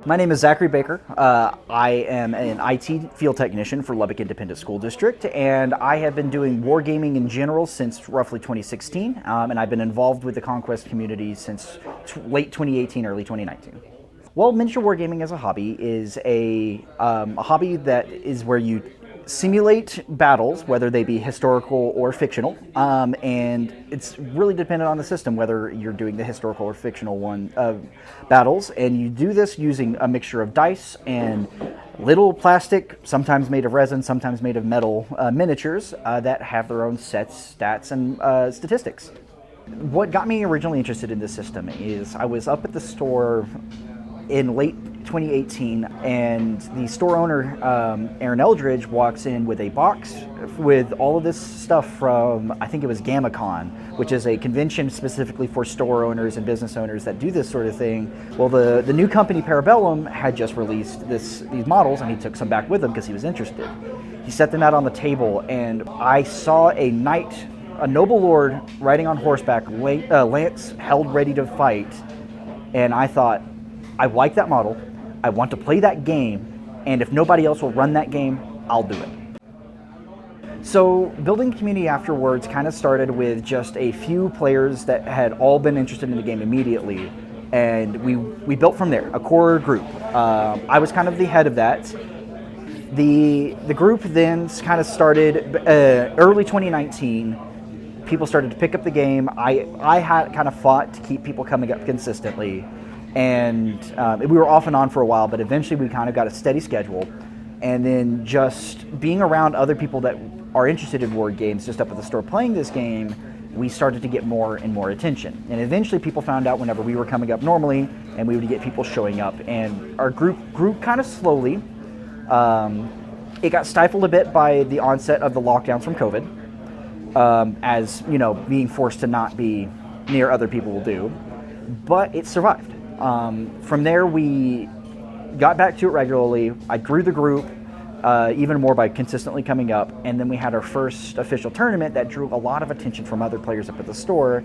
My name is Zachary Baker. I am an IT field technician for Lubbock Independent School District, and I have been doing wargaming in general since roughly 2016, and I've been involved with the Conquest community since late 2018, early 2019. Well, miniature wargaming as a hobby is a hobby that is where you simulate battles, whether they be historical or fictional, and it's really dependent on the system whether you're doing the historical or fictional battles, and you do this using a mixture of dice and little plastic, sometimes made of resin, sometimes made of metal miniatures that have their own sets, stats, and statistics. What got me originally interested in this system is I was up at the store in late 2018, and the store owner, Aaron Eldridge, walks in with a box with all of this stuff from, I think it was GammaCon, which is a convention specifically for store owners and business owners that do this sort of thing. Well, the new company Parabellum had just released these models, and he took some back with him because he was interested. He set them out on the table, and I saw a knight, a noble lord riding on horseback, lance held ready to fight, and I thought, I like that model, I want to play that game, and if nobody else will run that game, I'll do it. So building community afterwards kind of started with just a few players that had all been interested in the game immediately, and we built from there, a core group. I was kind of the head of that. The group then kind of started early 2019. People started to pick up the game. I had kind of fought to keep people coming up consistently. And we were off and on for a while, but eventually we kind of got a steady schedule. And then just being around other people that are interested in board games, just up at the store playing this game, we started to get more and more attention. And eventually people found out whenever we were coming up normally, and we would get people showing up. And our group grew kind of slowly. It got stifled a bit by the onset of the lockdowns from COVID, as you know, being forced to not be near other people will do. But it survived. From there, we got back to it regularly. I grew the group even more by consistently coming up, and then we had our first official tournament that drew a lot of attention from other players up at the store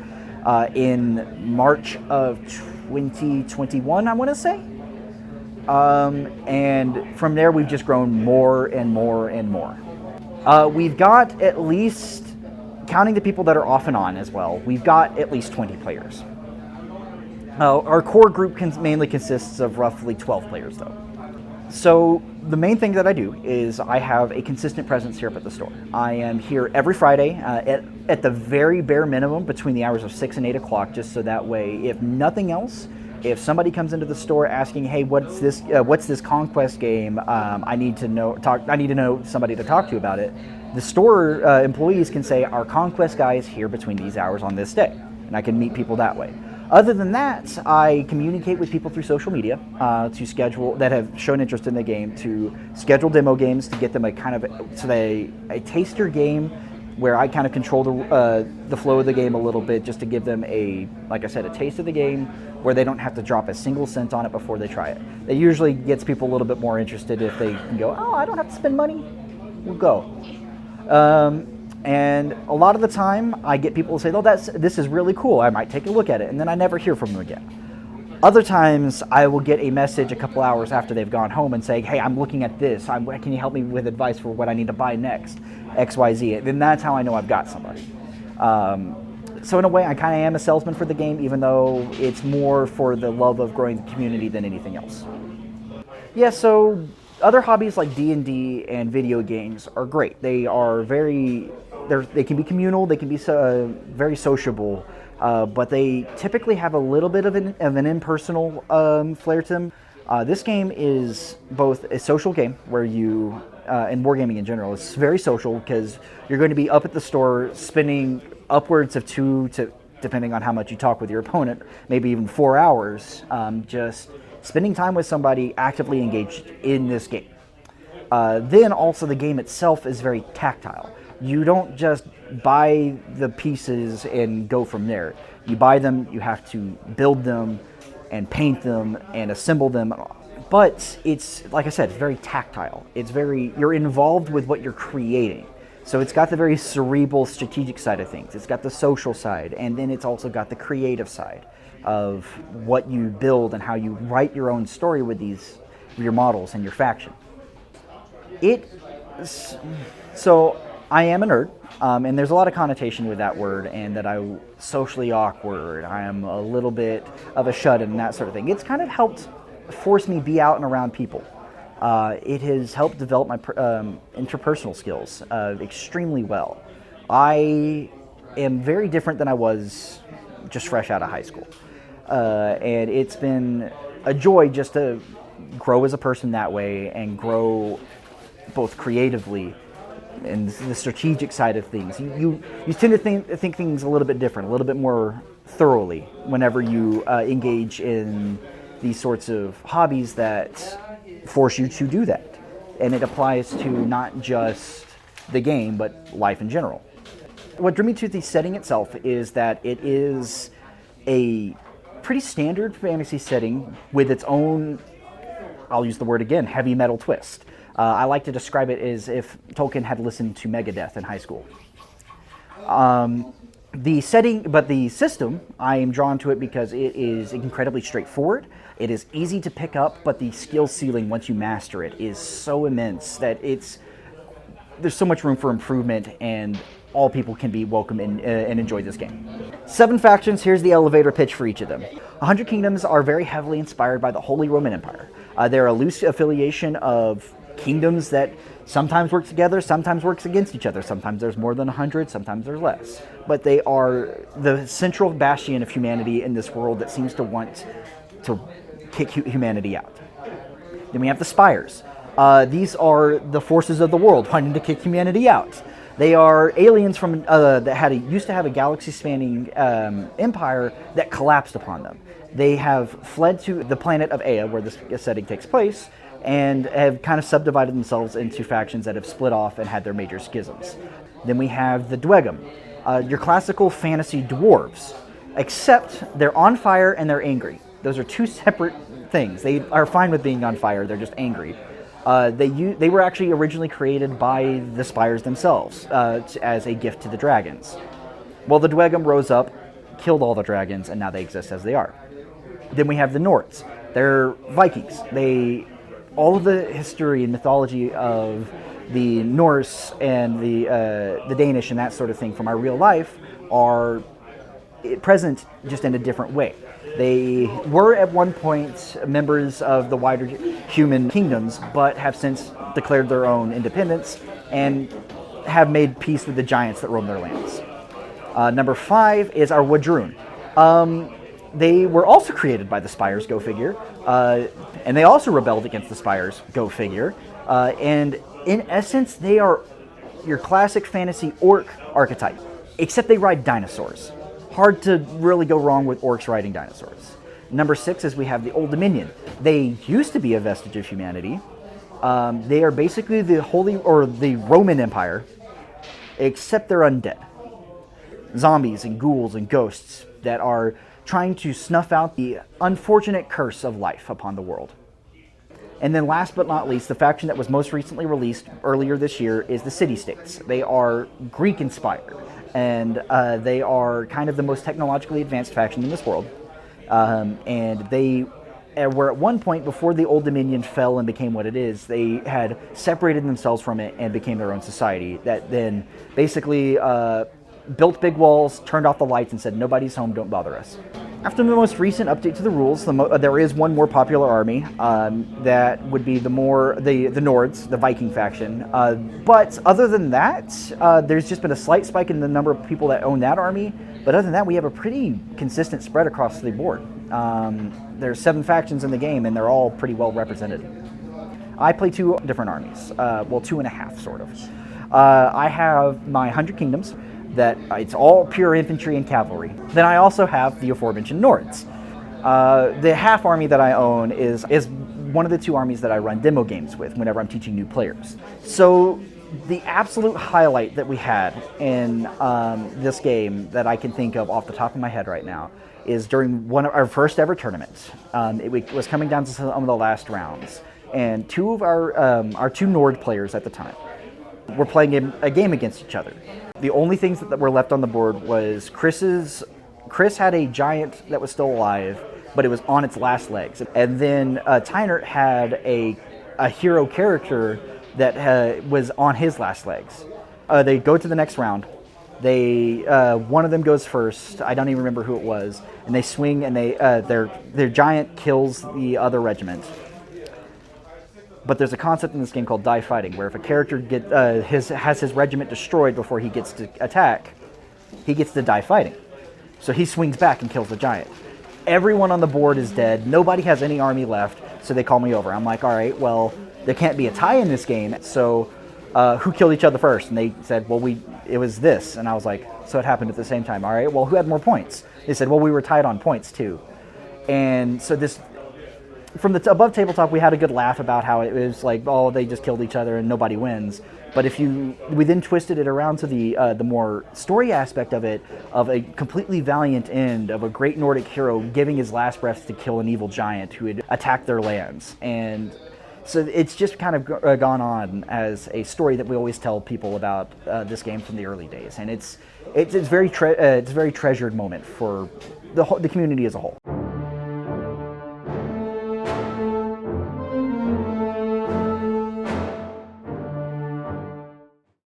in March of 2021, I want to say. And from there, we've just grown more and more and more. We've got at least, counting the people that are off and on as well, we've got at least 20 players. Our core group mainly consists of roughly 12 players, though. So the main thing that I do is I have a consistent presence here up at the store. I am here every Friday at the very bare minimum between the hours of 6 and 8 o'clock, just so that way, if nothing else, if somebody comes into the store asking, "Hey, what's this Conquest game? I need to know somebody to talk to about it." The store employees can say, "Our Conquest guy is here between these hours on this day," and I can meet people that way. Other than that, I communicate with people through social media to schedule, that have shown interest in the game, to schedule demo games, to get them a taster game where I kind of control the flow of the game a little bit, just to give them like I said, a taste of the game where they don't have to drop a single cent on it before they try it. That usually gets people a little bit more interested if they can go, "Oh, I don't have to spend money, we'll go." And a lot of the time, I get people to say, "Oh, this is really cool. I might take a look at it," and then I never hear from them again. Other times, I will get a message a couple hours after they've gone home and say, "Hey, I'm looking at this. Can you help me with advice for what I need to buy next? XYZ." And then that's how I know I've got somebody. So in a way, I kind of am a salesman for the game, even though it's more for the love of growing the community than anything else. Yeah, so other hobbies like D&D and video games are great. They can be communal, they can be very sociable, but they typically have a little bit of an impersonal flair to them. This game is both a social game where and wargaming in general, it's very social because you're going to be up at the store spending upwards of 2 to, depending on how much you talk with your opponent, maybe even 4 hours, just spending time with somebody actively engaged in this game. Then also the game itself is very tactile. You don't just buy the pieces and go from there. You buy them, you have to build them and paint them and assemble them. But it's, like I said, it's very tactile. You're involved with what you're creating. So it's got the very cerebral, strategic side of things. It's got the social side, and then it's also got the creative side of what you build and how you write your own story with your models and your faction. So I am a nerd, and there's a lot of connotation with that word, and that I'm socially awkward. I am a little bit of a shut-in and that sort of thing. It's kind of helped force me be out and around people. It has helped develop my interpersonal skills extremely well. I am very different than I was just fresh out of high school. And it's been a joy just to grow as a person that way and grow both creatively and the strategic side of things. You tend to think things a little bit different, a little bit more thoroughly whenever you engage in these sorts of hobbies that force you to do that. And it applies to not just the game, but life in general. What drew me to the setting itself is that it is a pretty standard fantasy setting with its own, I'll use the word again, heavy metal twist. I like to describe it as if Tolkien had listened to Megadeth in high school. The setting, but the system, I am drawn to it because it is incredibly straightforward. It is easy to pick up, but the skill ceiling, once you master it, is so immense that there's so much room for improvement, and all people can be welcome and enjoy this game. 7 factions, here's the elevator pitch for each of them. 100 Kingdoms are very heavily inspired by the Holy Roman Empire. They're a loose affiliation of kingdoms that sometimes work together, sometimes works against each other. Sometimes there's more than 100, sometimes there's less. But they are the central bastion of humanity in this world that seems to want to kick humanity out. Then we have the Spires. These are the forces of the world wanting to kick humanity out. They are aliens from that used to have a galaxy-spanning empire that collapsed upon them. They have fled to the planet of Ea, where this setting takes place, and have kind of subdivided themselves into factions that have split off and had their major schisms. Then we have the Dweghom, your classical fantasy dwarves, except they're on fire and they're angry. Those are 2 separate things. They are fine with being on fire, they're just angry. They were actually originally created by the Spires themselves as a gift to the dragons. Well, the Dweghom rose up, killed all the dragons, and now they exist as they are. Then we have the Nords. They're Vikings. All of the history and mythology of the Norse and the Danish and that sort of thing from our real life are present just in a different way. They were at one point members of the wider human kingdoms, but have since declared their own independence and have made peace with the giants that roam their lands. Number 5 is our Wadrun. They were also created by the Spires, go figure, and they also rebelled against the Spires, go figure, and in essence, they are your classic fantasy orc archetype, except they ride dinosaurs. Hard to really go wrong with orcs riding dinosaurs. Number 6 is we have the Old Dominion. They used to be a vestige of humanity. They are basically the Roman Empire, except they're undead. Zombies and ghouls and ghosts that are trying to snuff out the unfortunate curse of life upon the world. And then last but not least, the faction that was most recently released earlier this year is the City-States. They are Greek-inspired, and they are kind of the most technologically advanced faction in this world. And they were at one point, before the Old Dominion fell and became what it is, they had separated themselves from it and became their own society that then basically built big walls, turned off the lights, and said, nobody's home, don't bother us. After the most recent update to the rules, there is one more popular army that would be the Nords, the Viking faction. But other than that, there's just been a slight spike in the number of people that own that army. But other than that, we have a pretty consistent spread across the board. There's 7 factions in the game, and they're all pretty well represented. I play 2 different armies. 2.5, sort of. I have my 100 Kingdoms. That it's all pure infantry and cavalry. Then I also have the aforementioned Nords. The half army that I own is one of the 2 armies that I run demo games with whenever I'm teaching new players. So the absolute highlight that we had in this game that I can think of off the top of my head right now is during one of our first ever tournaments. It was coming down to some of the last rounds, and 2 of our 2 Nord players at the time were playing a game against each other. The only things that were left on the board was Chris had a giant that was still alive, but it was on its last legs. And then Tyner had a hero character that was on his last legs. They go to the next round. One of them goes first. I don't even remember who it was. And they swing, and their giant kills the other regiment. But there's a concept in this game called die fighting, where if a character has his regiment destroyed before he gets to attack, he gets to die fighting. So he swings back and kills the giant. Everyone on the board is dead. Nobody has any army left, so they call me over. I'm like, all right, well, there can't be a tie in this game, so who killed each other first? And they said, well, it was this. And I was like, so it happened at the same time. All right, well, who had more points? They said, well, we were tied on points too. And so from the above tabletop, we had a good laugh about how it was like, oh, they just killed each other and nobody wins. But we then twisted it around to the more story aspect of it, of a completely valiant end of a great Nordic hero giving his last breath to kill an evil giant who had attacked their lands. And so it's just kind of gone on as a story that we always tell people about this game from the early days, and it's very treasured moment for the community as a whole.